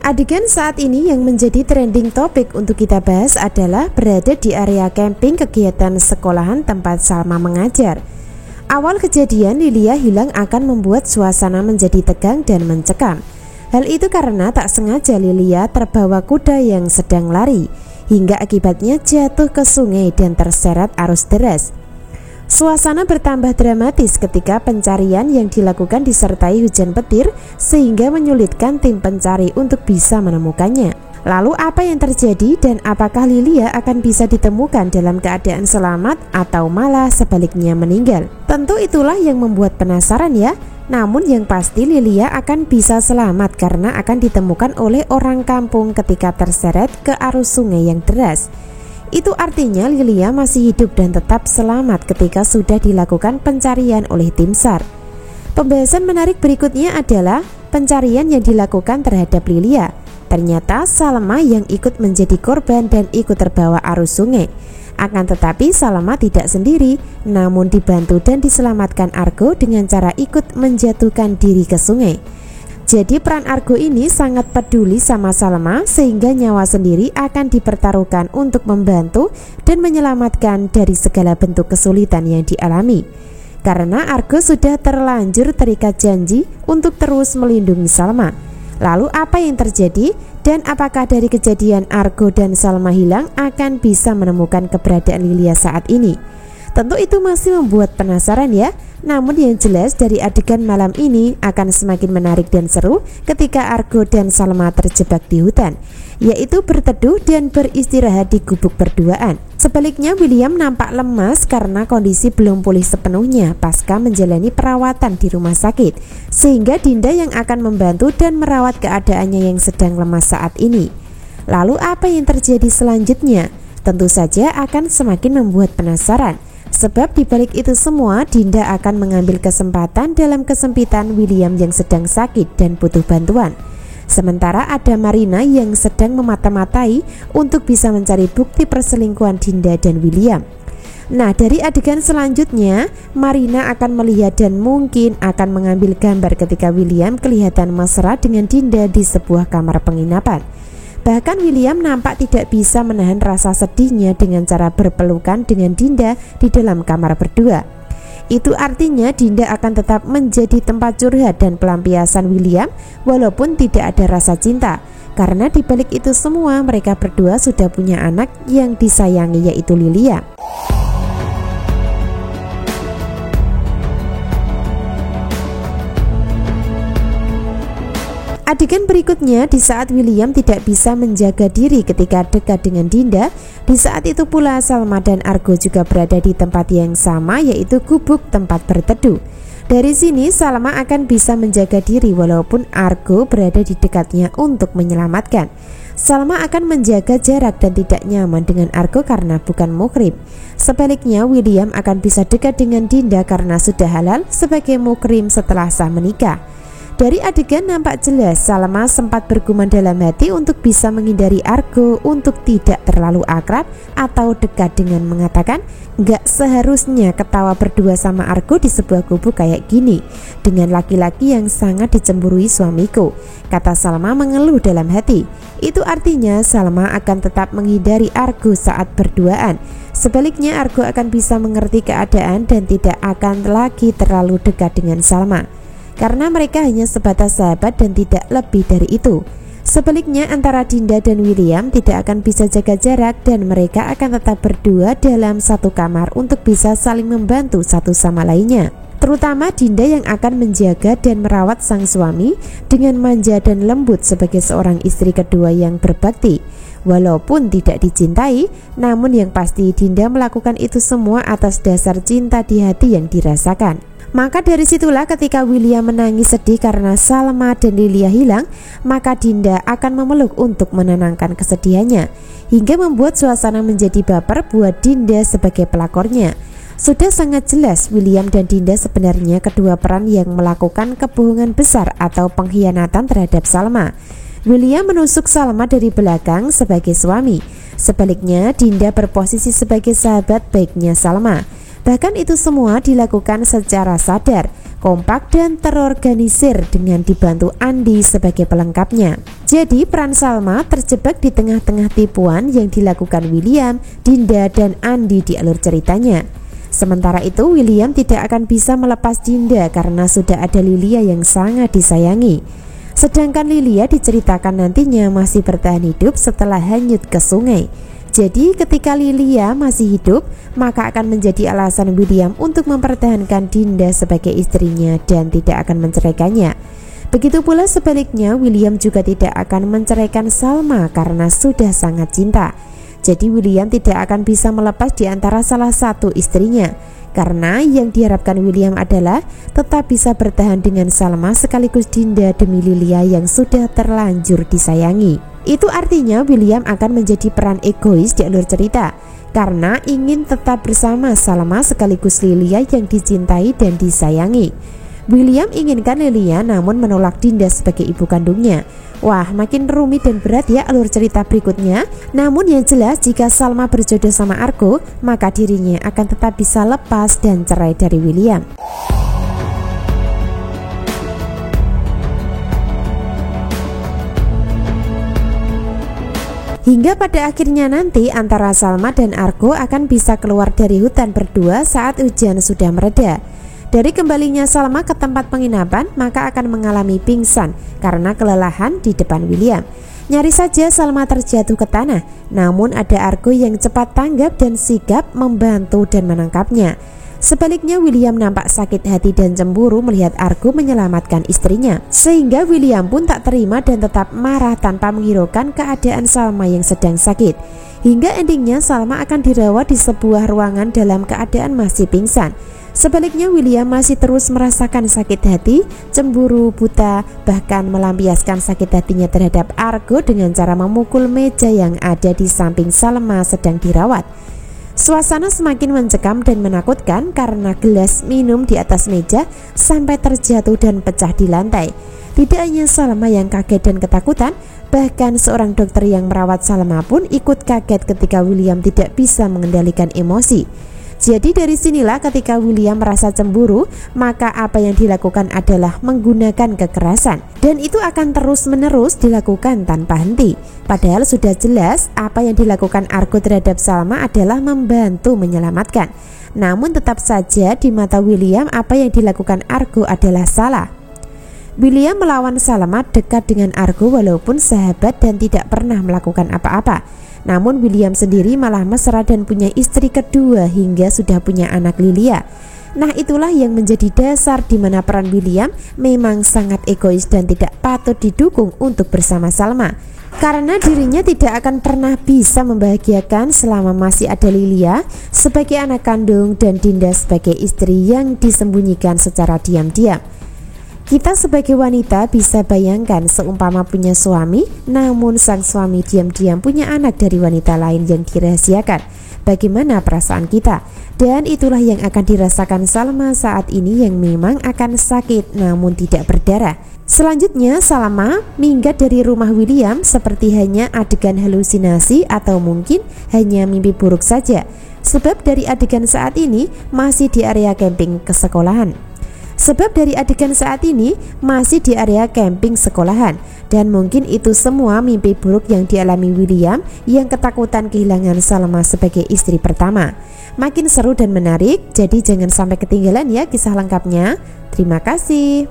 Adegan saat ini yang menjadi trending topik untuk kita bahas adalah berada di area camping kegiatan sekolahan tempat Salma mengajar. Awal kejadian Lilia hilang akan membuat suasana menjadi tegang dan mencekam. Hal itu karena tak sengaja Lilia terbawa kuda yang sedang lari, hingga akibatnya jatuh ke sungai dan terseret arus deras. Suasana bertambah dramatis ketika pencarian yang dilakukan disertai hujan petir sehingga menyulitkan tim pencari untuk bisa menemukannya. Lalu apa yang terjadi dan apakah Lilia akan bisa ditemukan dalam keadaan selamat atau malah sebaliknya meninggal? Tentu itulah yang membuat penasaran ya. Namun yang pasti Lilia akan bisa selamat karena akan ditemukan oleh orang kampung ketika terseret ke arus sungai yang deras. Itu artinya Lilia masih hidup dan tetap selamat ketika sudah dilakukan pencarian oleh tim SAR. Pembahasan menarik berikutnya adalah pencarian yang dilakukan terhadap Lilia. Ternyata Salma yang ikut menjadi korban dan ikut terbawa arus sungai. Akan tetapi Salma tidak sendiri, namun dibantu dan diselamatkan Argo dengan cara ikut menjatuhkan diri ke sungai. Jadi peran Argo ini sangat peduli sama Salma sehingga nyawa sendiri akan dipertaruhkan untuk membantu dan menyelamatkan dari segala bentuk kesulitan yang dialami. Karena Argo sudah terlanjur terikat janji untuk terus melindungi Salma. Lalu apa yang terjadi dan apakah dari kejadian Argo dan Salma hilang akan bisa menemukan keberadaan Lilia saat ini? Tentu itu masih membuat penasaran ya. Namun yang jelas dari adegan malam ini akan semakin menarik dan seru ketika Argo dan Salma terjebak di hutan, yaitu berteduh dan beristirahat di gubuk berduaan. Sebaliknya William nampak lemas karena kondisi belum pulih sepenuhnya pasca menjalani perawatan di rumah sakit, sehingga Dinda yang akan membantu dan merawat keadaannya yang sedang lemas saat ini. Lalu apa yang terjadi selanjutnya? Tentu saja akan semakin membuat penasaran. Sebab dibalik itu semua, Dinda akan mengambil kesempatan dalam kesempitan William yang sedang sakit dan butuh bantuan. Sementara ada Marina yang sedang memata-matai untuk bisa mencari bukti perselingkuhan Dinda dan William. Nah, dari adegan selanjutnya, Marina akan melihat dan mungkin akan mengambil gambar ketika William kelihatan mesra dengan Dinda di sebuah kamar penginapan. Bahkan William nampak tidak bisa menahan rasa sedihnya dengan cara berpelukan dengan Dinda di dalam kamar berdua. Itu artinya Dinda akan tetap menjadi tempat curhat dan pelampiasan William walaupun tidak ada rasa cinta. Karena di balik itu semua mereka berdua sudah punya anak yang disayangi, yaitu Lilia. Adegan berikutnya di saat William tidak bisa menjaga diri ketika dekat dengan Dinda. Di saat itu pula Salma dan Argo juga berada di tempat yang sama, yaitu gubuk tempat berteduh. Dari sini Salma akan bisa menjaga diri walaupun Argo berada di dekatnya untuk menyelamatkan. Salma akan menjaga jarak dan tidak nyaman dengan Argo karena bukan muhrim. Sebaliknya William akan bisa dekat dengan Dinda karena sudah halal sebagai muhrim setelah sah menikah. Dari adegan nampak jelas Salma sempat bergumam dalam hati untuk bisa menghindari Argo untuk tidak terlalu akrab atau dekat dengan mengatakan, "Gak seharusnya ketawa berdua sama Argo di sebuah gubuk kayak gini dengan laki-laki yang sangat dicemburui suamiku," kata Salma mengeluh dalam hati. Itu artinya Salma akan tetap menghindari Argo saat berduaan. Sebaliknya Argo akan bisa mengerti keadaan dan tidak akan lagi terlalu dekat dengan Salma. Karena mereka hanya sebatas sahabat dan tidak lebih dari itu. Sebaliknya antara Dinda dan William tidak akan bisa jaga jarak dan mereka akan tetap berdua dalam satu kamar untuk bisa saling membantu satu sama lainnya. Terutama Dinda yang akan menjaga dan merawat sang suami dengan manja dan lembut sebagai seorang istri kedua yang berbakti. Walaupun tidak dicintai, namun yang pasti Dinda melakukan itu semua atas dasar cinta di hati yang dirasakan. Maka dari situlah ketika William menangis sedih karena Salma dan Lilia hilang, maka Dinda akan memeluk untuk menenangkan kesedihannya, hingga membuat suasana menjadi baper buat Dinda sebagai pelakornya. Sudah sangat jelas William dan Dinda sebenarnya kedua peran yang melakukan kebohongan besar atau pengkhianatan terhadap Salma. William menusuk Salma dari belakang sebagai suami. Sebaliknya Dinda berposisi sebagai sahabat baiknya Salma. Bahkan itu semua dilakukan secara sadar, kompak dan terorganisir dengan dibantu Andi sebagai pelengkapnya. Jadi peran Salma terjebak di tengah-tengah tipuan yang dilakukan William, Dinda, dan Andi di alur ceritanya. Sementara itu William tidak akan bisa melepas Dinda karena sudah ada Lilia yang sangat disayangi. Sedangkan Lilia diceritakan nantinya masih bertahan hidup setelah hanyut ke sungai. Jadi ketika Lilia masih hidup, maka akan menjadi alasan William untuk mempertahankan Dinda sebagai istrinya dan tidak akan menceraikannya. Begitu pula sebaliknya, William juga tidak akan menceraikan Salma karena sudah sangat cinta. Jadi William tidak akan bisa melepas di antara salah satu istrinya. Karena yang diharapkan William adalah tetap bisa bertahan dengan Salma sekaligus Dinda demi Lilia yang sudah terlanjur disayangi. Itu artinya William akan menjadi peran egois di alur cerita karena ingin tetap bersama Salma sekaligus Lilia yang dicintai dan disayangi. William inginkan Lilia namun menolak Dinda sebagai ibu kandungnya. Wah, makin rumit dan berat ya alur cerita berikutnya. Namun yang jelas jika Salma berjodoh sama Argo, maka dirinya akan tetap bisa lepas dan cerai dari William. Hingga pada akhirnya nanti antara Salma dan Argo akan bisa keluar dari hutan berdua saat hujan sudah mereda. Dari kembalinya Salma ke tempat penginapan, maka akan mengalami pingsan karena kelelahan di depan William. Nyaris saja Salma terjatuh ke tanah, namun ada Argo yang cepat tanggap dan sigap membantu dan menangkapnya. Sebaliknya William nampak sakit hati dan cemburu melihat Argo menyelamatkan istrinya, sehingga William pun tak terima dan tetap marah tanpa menghiraukan keadaan Salma yang sedang sakit. Hingga endingnya Salma akan dirawat di sebuah ruangan dalam keadaan masih pingsan. Sebaliknya William masih terus merasakan sakit hati, cemburu, buta, bahkan melampiaskan sakit hatinya terhadap Argo dengan cara memukul meja yang ada di samping Salma sedang dirawat. Suasana semakin mencekam dan menakutkan karena gelas minum di atas meja sampai terjatuh dan pecah di lantai. Tidak hanya Salma yang kaget dan ketakutan, bahkan seorang dokter yang merawat Salma pun ikut kaget ketika William tidak bisa mengendalikan emosi. Jadi dari sinilah ketika William merasa cemburu, maka apa yang dilakukan adalah menggunakan kekerasan. Dan itu akan terus-menerus dilakukan tanpa henti. Padahal sudah jelas apa yang dilakukan Argo terhadap Salma adalah membantu menyelamatkan. Namun tetap saja di mata William apa yang dilakukan Argo adalah salah. William melawan Salma dekat dengan Argo walaupun sahabat dan tidak pernah melakukan apa-apa. Namun William sendiri malah mesra dan punya istri kedua hingga sudah punya anak Lilia. Nah itulah yang menjadi dasar di mana peran William memang sangat egois dan tidak patut didukung untuk bersama Salma. Karena dirinya tidak akan pernah bisa membahagiakan selama masih ada Lilia sebagai anak kandung dan Dinda sebagai istri yang disembunyikan secara diam-diam. Kita sebagai wanita bisa bayangkan seumpama punya suami, namun sang suami diam-diam punya anak dari wanita lain yang dirahasiakan. Bagaimana perasaan kita? Dan itulah yang akan dirasakan Salma saat ini yang memang akan sakit namun tidak berdarah. Selanjutnya Salma minggat dari rumah William seperti hanya adegan halusinasi atau mungkin hanya mimpi buruk saja. Sebab dari adegan saat ini masih di area camping ke sekolahan. Dan mungkin itu semua mimpi buruk yang dialami William yang ketakutan kehilangan Salma sebagai istri pertama. Makin seru dan menarik, jadi jangan sampai ketinggalan ya kisah lengkapnya. Terima kasih.